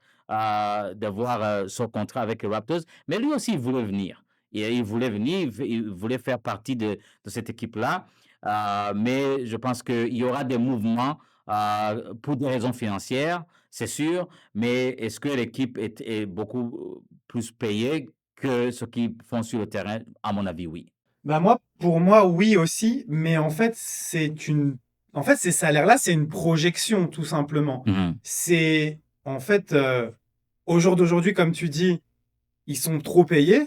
son contrat avec les Raptors, mais lui aussi, il voulait venir. Et il voulait venir, il voulait faire partie de cette équipe-là. Mais je pense qu'il y aura des mouvements pour des raisons financières, c'est sûr. Mais est-ce que l'équipe est beaucoup plus payée que ce qu'ils font sur le terrain? À mon avis, oui. Bah moi, pour moi, oui aussi, mais en fait, ces salaires-là, c'est une projection, tout simplement. Mhm. C'est, en fait, au jour d'aujourd'hui, comme tu dis, ils sont trop payés,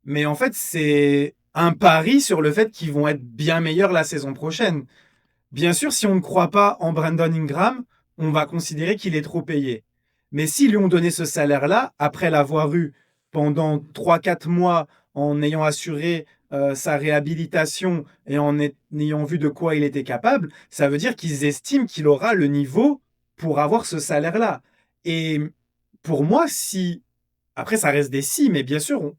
mais en fait, c'est un pari sur le fait qu'ils vont être bien meilleurs la saison prochaine. Bien sûr, si on ne croit pas en Brandon Ingram, on va considérer qu'il est trop payé. Mais s'ils lui ont donné ce salaire-là, après l'avoir eu pendant 3 4 mois en ayant assuré sa réhabilitation et ayant vu de quoi il était capable, ça veut dire qu'ils estiment qu'il aura le niveau pour avoir ce salaire-là. Et pour moi, si... Après, ça reste des si, mais bien sûr,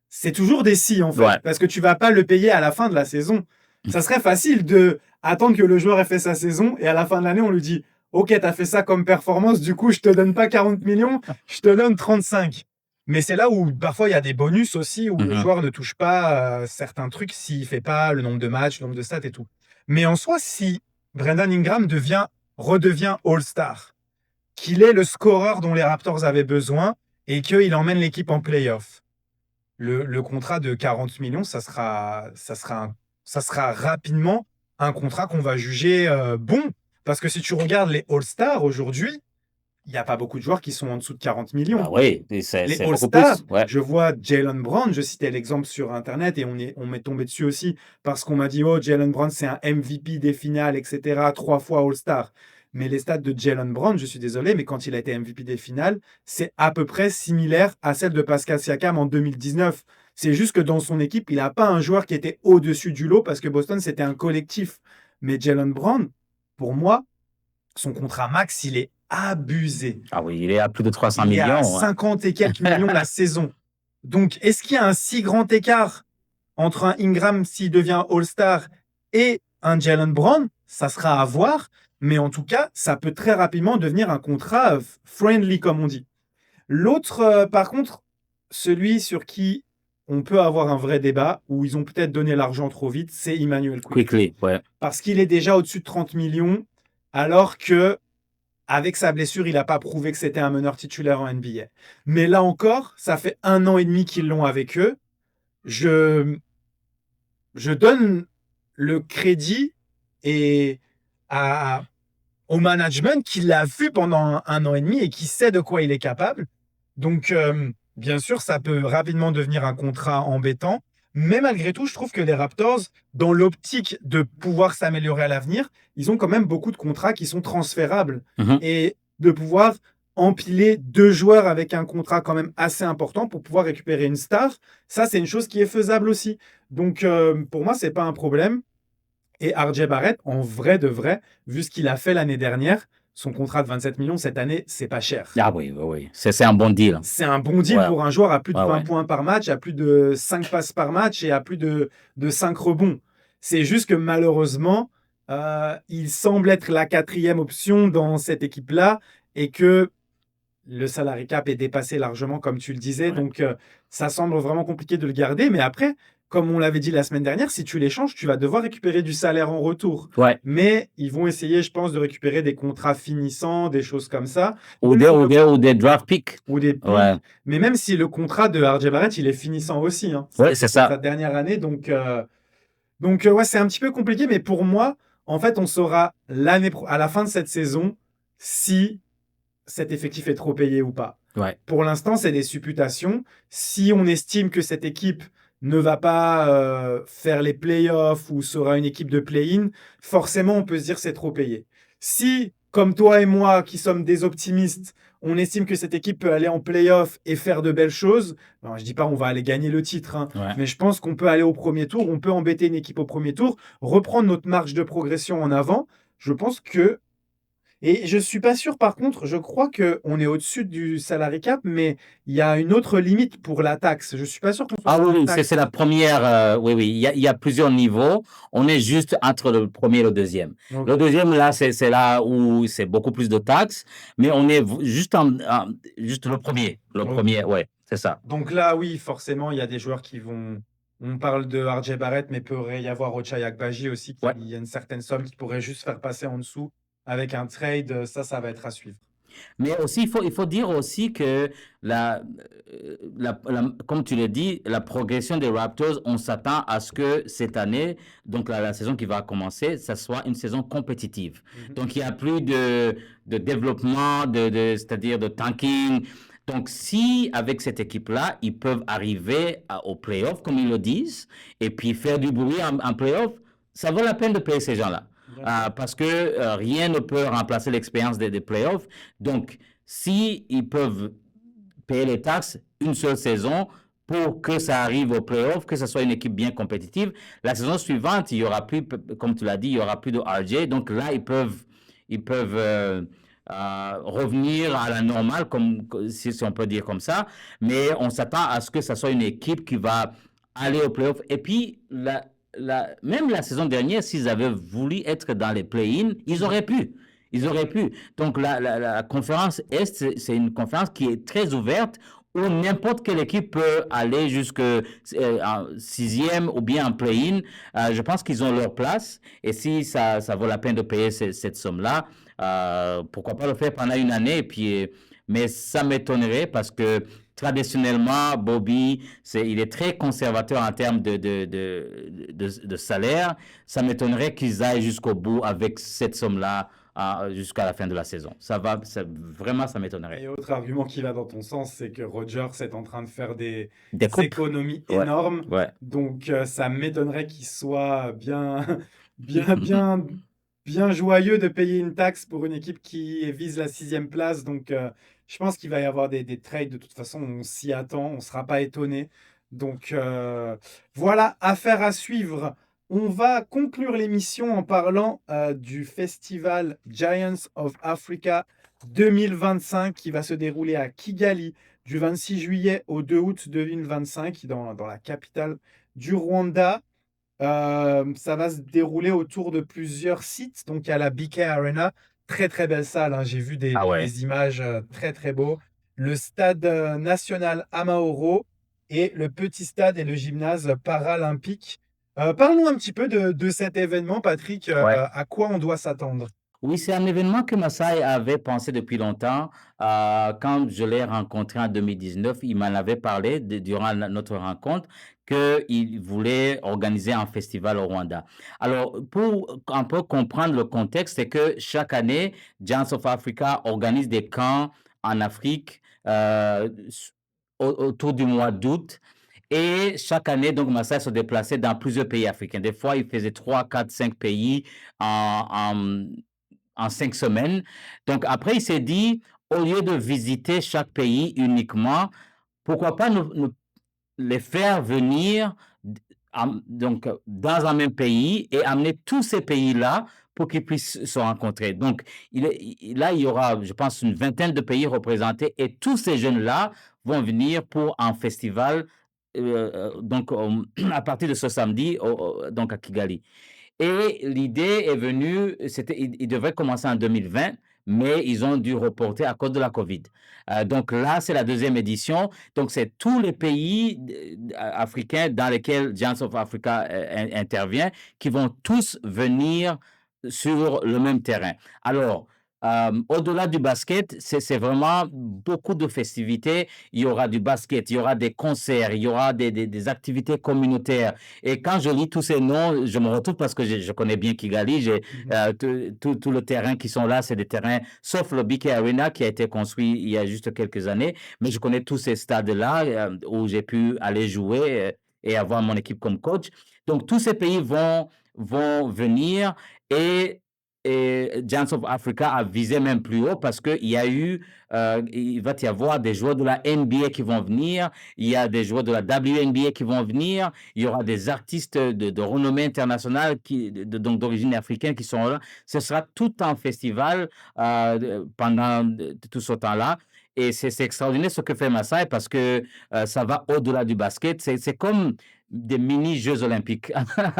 c'est toujours des si en fait, Ouais. parce que tu vas pas le payer à la fin de la saison. Ça serait facile de attendre que le joueur ait fait sa saison et à la fin de l'année on lui dit OK, t'as fait ça comme performance, du coup je te donne pas 40 millions, je te donne 35. Mais c'est là où parfois il y a des bonus aussi où le Mhm. joueur ne touche pas certains trucs s'il fait pas le nombre de matchs, le nombre de stats et tout. Mais en soi, si Brandon Ingram redevient All-Star, qu'il est le scoreur dont les Raptors avaient besoin et qu'il emmène l'équipe en playoff, le contrat de 40 millions, ça sera rapidement un contrat qu'on va juger bon. Parce que si tu regardes les All-Stars aujourd'hui, il n'y a pas beaucoup de joueurs qui sont en dessous de 40 Bah millions. oui, Les c'est beaucoup All-Stars, plus. Ouais. je vois Jalen Brown, je citais l'exemple sur Internet et on m'est tombé dessus aussi parce qu'on m'a dit, oh, Jalen Brown, c'est un MVP des finales, etc., 3 fois All-Star. Mais les stats de Jalen Brown, je suis désolé, mais quand il a été MVP des finales, c'est à peu près similaire à celle de Pascal Siakam en 2019. C'est juste que dans son équipe, il n'a pas un joueur qui était au-dessus du lot parce que Boston, c'était un collectif. Mais Jalen Brown, pour moi, son contrat max, il est abusé. Ah oui, il est à plus de 300 Il est à millions. Ouais. 50 et quelques millions la saison. Donc, est-ce qu'il y a un si grand écart entre un Ingram s'il devient All-Star et un Jalen Brown? Ça sera à voir. Mais en tout cas, ça peut très rapidement devenir un contrat friendly, comme on dit. L'autre, par contre, celui sur qui on peut avoir un vrai débat, où ils ont peut-être donné l'argent trop vite, c'est Emmanuel Quickly. Quickly, ouais. Parce qu'il est déjà au-dessus de 30 millions, alors que avec sa blessure, il n'a pas prouvé que c'était un meneur titulaire en NBA. Mais là encore, ça fait 1 an et demi qu'ils l'ont avec eux. Je, je donne le crédit et à, au management qui l'a vu pendant un an et demi et qui sait de quoi il est capable. Donc, bien sûr, ça peut rapidement devenir un contrat embêtant. Mais malgré tout, je trouve que les Raptors, dans l'optique de pouvoir s'améliorer à l'avenir, ils ont quand même beaucoup de contrats qui sont transférables. Mhm. Et de pouvoir empiler 2 joueurs avec un contrat quand même assez important pour pouvoir récupérer une star, ça, c'est une chose qui est faisable aussi. Donc, pour moi, c'est pas un problème. Et RJ Barrett, en vrai de vrai, vu ce qu'il a fait l'année dernière, son contrat de 27 millions cette année, c'est pas cher. Ah oui, oui, oui. C'est un bon deal. C'est un bon deal Ouais. pour un joueur à plus de Ouais, 20 ouais. points par match, à plus de 5 passes par match et à plus de 5 rebonds. C'est juste que malheureusement, il semble être la 4e option dans cette équipe-là et que le salary cap est dépassé largement, comme tu le disais. Ouais. Donc, ça semble vraiment compliqué de le garder. Mais après, comme on l'avait dit la semaine dernière, si tu l'échanges, tu vas devoir récupérer du salaire en retour. Ouais. Mais ils vont essayer, je pense, de récupérer des contrats finissants, des choses comme ça. Ou des draft picks. Ou des pics. Ouais. Mais même si le contrat de RJ Barrett, il est finissant aussi. Hein. Ouais, c'est ça. Sa dernière année. Donc ouais, c'est un petit peu compliqué. Mais pour moi, en fait, on saura à la fin de cette saison si cet effectif est trop payé ou pas. Ouais. Pour l'instant, c'est des supputations. Si on estime que cette équipe ne va pas faire les playoffs ou sera une équipe de play-in, forcément, on peut se dire c'est trop payé. Si, comme toi et moi, qui sommes des optimistes, on estime que cette équipe peut aller en playoff et faire de belles choses, alors, je dis pas on va aller gagner le titre, hein, Ouais. mais je pense qu'on peut aller au premier tour, on peut embêter une équipe au premier tour, reprendre notre marge de progression en avant. Je pense que et je suis pas sûr, par contre, je crois qu'on est au-dessus du salary cap, mais il y a une autre limite pour la taxe. Je suis pas sûr qu'on soit Ah sur oui, une oui, c'est taxe. la première. Oui, oui, il y a plusieurs niveaux. On est juste entre le premier et le deuxième. Ok. Le deuxième, là, c'est là où c'est beaucoup plus de taxes, mais on est juste juste le premier. Le Ok. premier, ouais, c'est ça. Donc là, oui, forcément, il y a des joueurs qui vont. On parle de RJ Barrett, mais pourrait y avoir Ochai Agbaji aussi, Ouais. qui il y a une certaine somme qui pourrait juste faire passer en dessous avec un trade. Ça va être à suivre. Mais aussi, il faut dire aussi que, comme tu l'as dit, la progression des Raptors, on s'attend à ce que cette année, donc la saison qui va commencer, ça soit une saison compétitive. Mhm. Donc, il n'y a plus de développement, c'est-à-dire de tanking. Donc, si avec cette équipe-là, ils peuvent arriver aux playoffs, comme ils le disent, et puis faire du bruit en playoffs, ça vaut la peine de payer ces gens-là. Bien sûr. Parce que rien ne peut remplacer l'expérience des playoffs. Donc, si ils peuvent payer les taxes une seule saison pour que ça arrive aux playoffs, que ce soit une équipe bien compétitive, la saison suivante, il y aura plus, comme tu l'as dit, il y aura plus de RJ. Donc là, ils peuvent revenir à la normale, si on peut dire comme ça. Mais on s'attend à ce que ce soit une équipe qui va aller aux playoffs. Et puis, même la saison dernière, s'ils avaient voulu être dans les play-in, ils Mhm. auraient pu. Ils Bien auraient sûr. pu. Donc, la conférence Est, c'est une conférence qui est très ouverte où n'importe quelle équipe peut aller jusqu'en sixième ou bien en play-in. Je pense qu'ils ont leur place. Et si ça vaut la peine de payer cette somme-là, pourquoi pas le faire pendant une année. Et puis, mais ça m'étonnerait parce que traditionnellement, Bobby, il est très conservateur en termes de salaire. Ça m'étonnerait qu'ils aillent jusqu'au bout avec cette somme-là jusqu'à la fin de la saison. Vraiment, ça m'étonnerait. Et autre argument qui va dans ton sens, c'est que Rodgers est en train de faire des Des coupes? économies Ouais, énormes. ouais. Donc, ça m'étonnerait qu'il soit bien, bien, bien, bien joyeux de payer une taxe pour une équipe qui vise la sixième place. Donc, je pense qu'il va y avoir des trades. De toute façon, on s'y attend. On ne sera pas étonné. Donc, voilà, affaire à suivre. On va conclure l'émission en parlant du festival Giants of Africa 2025 qui va se dérouler à Kigali du 26 juillet au 2 août 2025 dans la capitale du Rwanda. Ça va se dérouler autour de plusieurs sites. Donc, il y a la BK Arena, très très belle salle, hein. J'ai vu Ah ouais. des images très très beaux. Le stade national Amahoro et le petit stade et le gymnase paralympique. Parlons un petit peu de cet événement, Patrick. Ouais. À quoi on doit s'attendre? Oui, c'est un événement que Masai avait pensé depuis longtemps. Quand je l'ai rencontré en 2019, il m'en avait parlé durant notre rencontre qu'il voulait organiser un festival au Rwanda. Alors, pour un peu comprendre le contexte, c'est que chaque année, Giants of Africa organise des camps en Afrique autour du mois d'août. Et chaque année, donc, Masai se déplaçait dans plusieurs pays africains. Des fois, il faisait 3, 4, 5 pays en 5 semaines. Donc après, il s'est dit, au lieu de visiter chaque pays uniquement, pourquoi pas les faire venir donc, dans un même pays et amener tous ces pays-là pour qu'ils puissent se rencontrer. Donc, là, il y aura, je pense, une vingtaine de pays représentés et tous ces jeunes-là vont venir pour un festival donc, à partir de ce samedi, donc à Kigali. Et l'idée est venue, il devait commencer en 2020, mais ils ont dû reporter à cause de la COVID. Donc là, c'est la deuxième édition. Donc c'est tous les pays africains dans lesquels Giants of Africa intervient qui vont tous venir sur le même terrain. Alors, au-delà du basket, c'est vraiment beaucoup de festivités. Il y aura du basket, il y aura des concerts, il y aura des activités communautaires. Et quand je lis tous ces noms, je me retrouve parce que je connais bien Kigali. Mhm. Tout le terrain qui sont là, c'est des terrains, sauf le BK Arena qui a été construit il y a juste quelques années. Mais je connais tous ces stades-là où j'ai pu aller jouer. et avoir mon équipe comme coach. Donc, tous ces pays vont venir et, et Giants of Africa a visé même plus haut parce il va y avoir des joueurs de la NBA qui vont venir, il y a des joueurs de la WNBA qui vont venir, il y aura des artistes de renommée internationale donc d'origine africaine qui sont là. Ce sera tout un festival pendant tout ce temps-là. Et c'est extraordinaire ce que fait Maasai parce que ça va au-delà du basket. C'est comme des mini-Jeux olympiques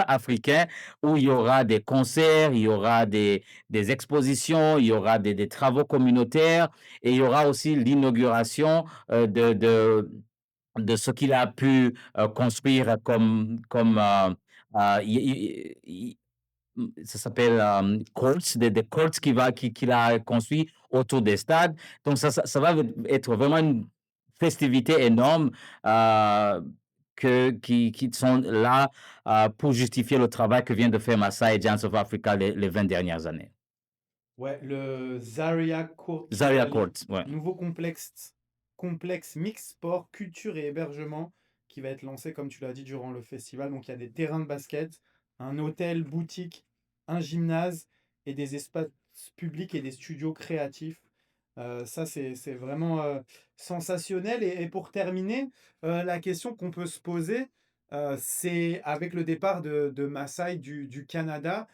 africains où il y aura des concerts, il y aura des expositions, il y aura des travaux communautaires et il y aura aussi l'inauguration de ce qu'il a pu construire ça s'appelle courts, des courts qu'il a construit autour des stades. Donc ça va être vraiment une festivité énorme qui sont là pour justifier le travail que vient de faire Massa et Giants of Africa les 20 dernières années. Ouais, le Zaria Court, Zaria Court, ouais. nouveau complexe mix sport, culture et hébergement qui va être lancé, comme tu l'as dit, durant le festival. Donc il y a des terrains de basket, un hôtel, boutique, un gymnase et des espaces publics et des studios créatifs. Ça, c'est vraiment sensationnel. Et pour terminer, la question qu'on peut se poser, c'est avec le départ de Maasai du Canada,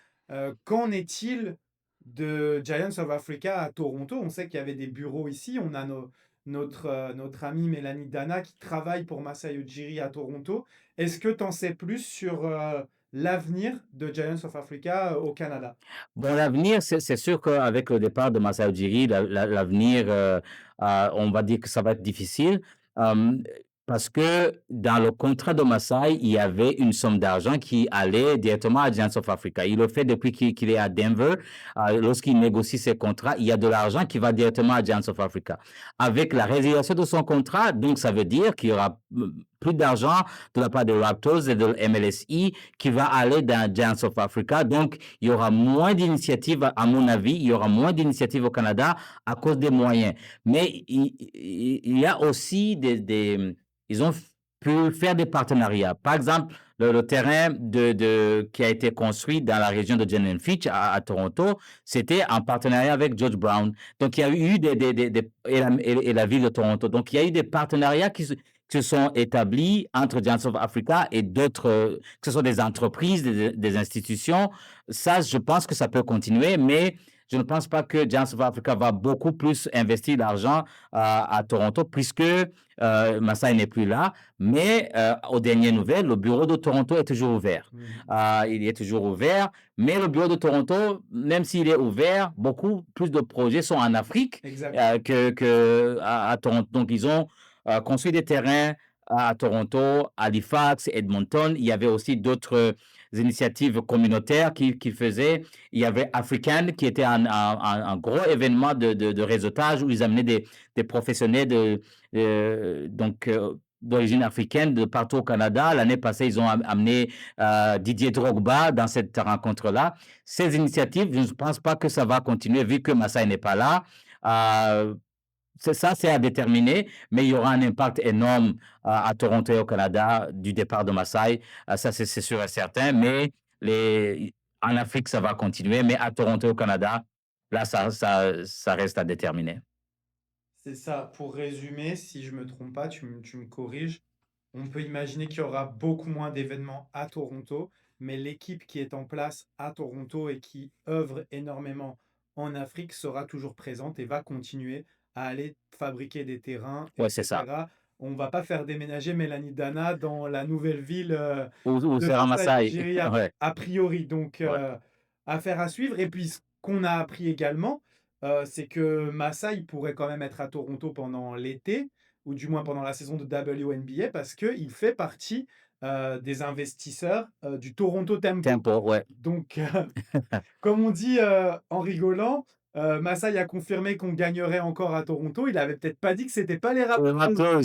qu'en est-il de Giants of Africa à Toronto? On sait qu'il y avait des bureaux ici. On a notre amie Mélanie Dana qui travaille pour Masai Ujiri à Toronto. Est-ce que tu en sais plus sur l'avenir de Giants of Africa au Canada? Bon, l'avenir, c'est sûr qu'avec le départ de Massa Ujiri, l'avenir, on va dire que ça va être difficile. euh, Parce que dans le contrat de Masai, il y avait une somme d'argent qui allait directement à Giants of Africa. Il le fait depuis qu'il est à Denver. Lorsqu'il négocie ses contrats, il y a de l'argent qui va directement à Giants of Africa. Avec la résiliation de son contrat, donc ça veut dire qu'il y aura plus d'argent de la part des Raptors et de MLSE qui va aller dans Giants of Africa. Donc, il y aura moins d'initiatives, à mon avis, il y aura moins d'initiatives au Canada à cause des moyens. Mais il y a aussi ils ont pu faire des partenariats. Par exemple, le terrain qui a été construit dans la région de Jane Fitch à Toronto, c'était en partenariat avec George Brown. Donc, il y a eu et la ville de Toronto. Donc, il y a eu des partenariats qui se sont établis entre Giants of Africa et d'autres, que ce soit des entreprises, des institutions. Ça, je pense que ça peut continuer, mais je ne pense pas que Giants of Africa va beaucoup plus investir d'argent à Toronto puisque Masai n'est plus là. Mais aux dernières nouvelles, le bureau de Toronto est toujours ouvert. Il est toujours ouvert, mais le bureau de Toronto, même s'il est ouvert, beaucoup plus de projets sont en Afrique Exact. à Toronto. Donc, ils ont construit des terrains à Toronto, Halifax, Edmonton. Il y avait aussi d'autres initiatives communautaires qui faisaient. Il y avait African qui était un gros événement de réseautage où ils amenaient des professionnels d'origine africaine de partout au Canada. L'année passée, ils ont amené Didier Drogba dans cette rencontre-là. Ces initiatives, je ne pense pas que ça va continuer vu que Masai n'est pas là. C'est à déterminer, mais il y aura un impact énorme à Toronto et au Canada du départ de Masai. Ça, c'est sûr et certain. Mais en Afrique, ça va continuer. Mais à Toronto et au Canada, là, ça reste à déterminer. C'est ça. Pour résumer, si je me trompe pas, tu me corriges. On peut imaginer qu'il y aura beaucoup moins d'événements à Toronto, mais l'équipe qui est en place à Toronto et qui œuvre énormément en Afrique sera toujours présente et va continuer à aller fabriquer des terrains, Ouais, c'est ça. etc. On ne va pas faire déménager Mélanie Dana dans la nouvelle ville Ou de Sarah Masai Masai. Ujiri Ouais, a priori. Donc, ouais. affaire à suivre. Et puis, ce qu'on a appris également, c'est que Masai pourrait quand même être à Toronto pendant l'été, ou du moins pendant la saison de WNBA, parce qu'il fait partie des investisseurs du Toronto Tempo. Tempo, ouais. Donc, comme on dit en rigolant, Masai a confirmé qu'on gagnerait encore à Toronto. Il avait peut-être pas dit que c'était pas les Raptors.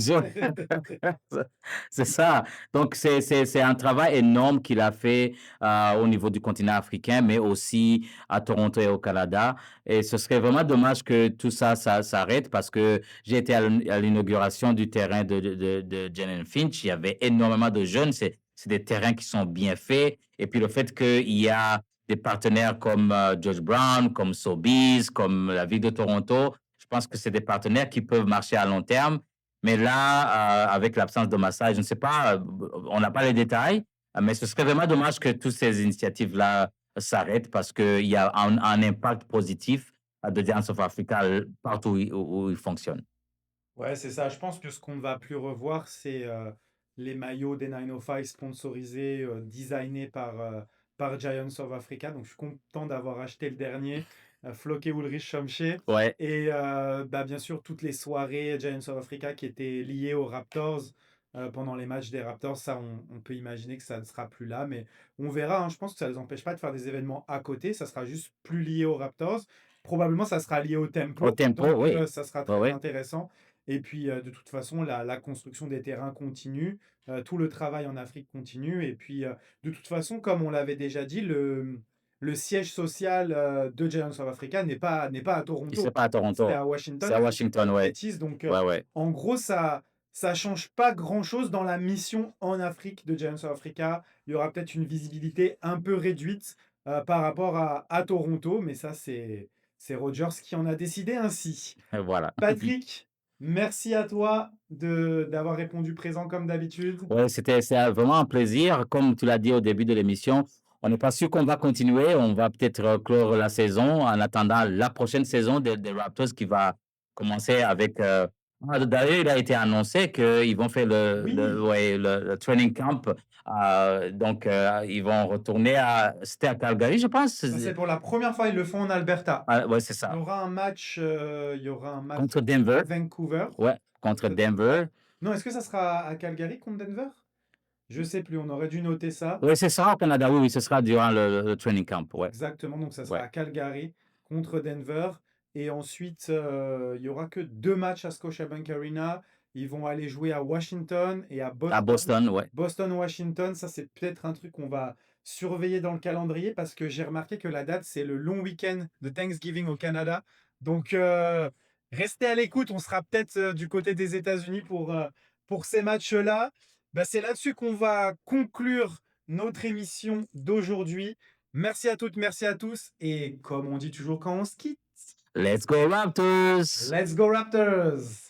C'est ça. Donc, c'est un travail énorme qu'il a fait au niveau du continent africain, mais aussi à Toronto et au Canada. Et ce serait vraiment dommage que tout ça, ça s'arrête parce que j'ai été à l'inauguration du terrain de Jalen Finch. Il y avait énormément de jeunes. C'est des terrains qui sont bien faits. Et puis, le fait qu'il y a des partenaires comme George Brown, comme Sobeys, comme la ville de Toronto, je pense que c'est des partenaires qui peuvent marcher à long terme. Mais là, avec l'absence de massage, je ne sais pas, on n'a pas les détails, mais ce serait vraiment dommage que toutes ces initiatives-là s'arrêtent parce qu'il y a un impact positif de Giants of Africa partout où il fonctionne. Ouais, c'est ça. Je pense que ce qu'on ne va plus revoir, c'est les maillots des 905 sponsorisés, designés par Giants of Africa. Donc, je suis content d'avoir acheté le dernier, Floke Ulrich Chomche. Ouais, Et bah, bien sûr, toutes les soirées Giants of Africa qui étaient liées aux Raptors pendant les matchs des Raptors, ça, on peut imaginer que ça ne sera plus là. Mais on verra, hein. Je pense que ça ne les empêche pas de faire des événements à côté. Ça sera juste plus lié aux Raptors. Probablement, ça sera lié au au tempo. tempo, Donc, oui. ça sera Ouais, très ouais. intéressant. Et puis, de toute façon, la construction des terrains continue. Tout le travail en Afrique continue. Et puis, de toute façon, comme on l'avait déjà dit, le siège social de Giants of Africa n'est pas à Et c'est Toronto. pas à C'est Toronto, à c'est Washington, à si je dis pas Washington, de ouais. bêtises. Donc, Ouais, ouais. en gros, ça change pas grand-chose dans la mission en Afrique de Giants of Africa. Il y aura peut-être une visibilité un peu réduite par rapport à Toronto. Mais ça, c'est Rogers qui en a décidé ainsi. Et voilà. Patrick, merci à toi d'avoir répondu présent comme d'habitude. Ouais, c'est vraiment un plaisir. Comme tu l'as dit au début de l'émission, on n'est pas sûr qu'on va continuer. On va peut-être clore la saison en attendant la prochaine saison des Raptors qui va commencer avec. D'ailleurs, il a été annoncé qu'ils vont faire Oui, ouais, le training camp. Donc, ils vont retourner c'était à Calgary, je pense. ça c'est pour la première fois, ils le font en Alberta. Ah, ouais, c'est Il y ça. aura un match, il y aura un match Contre à Denver. Vancouver. Ouais, contre Contre Denver. Denver. Non, est-ce que ça sera à Calgary contre Denver? Je sais plus, on aurait dû noter ça. Oui, ce sera au Canada. Oui, oui, ce sera durant le training camp. Ouais, Exactement, donc ça sera ouais. à Calgary contre Denver. Et ensuite, il y aura que 2 matchs à Scotiabank Arena. Ils vont aller jouer à Washington et à À Boston. Boston, ouais. Boston-Washington, ça c'est peut-être un truc qu'on va surveiller dans le calendrier parce que j'ai remarqué que la date, c'est le long week-end de Thanksgiving au Canada. Donc, restez à l'écoute, on sera peut-être du côté des États-Unis pour ces matchs-là. Bah, c'est là-dessus qu'on va conclure notre émission d'aujourd'hui. Merci à toutes, merci à tous. Et comme on dit toujours quand on se quitte, Let's go Raptors! let's go Raptors!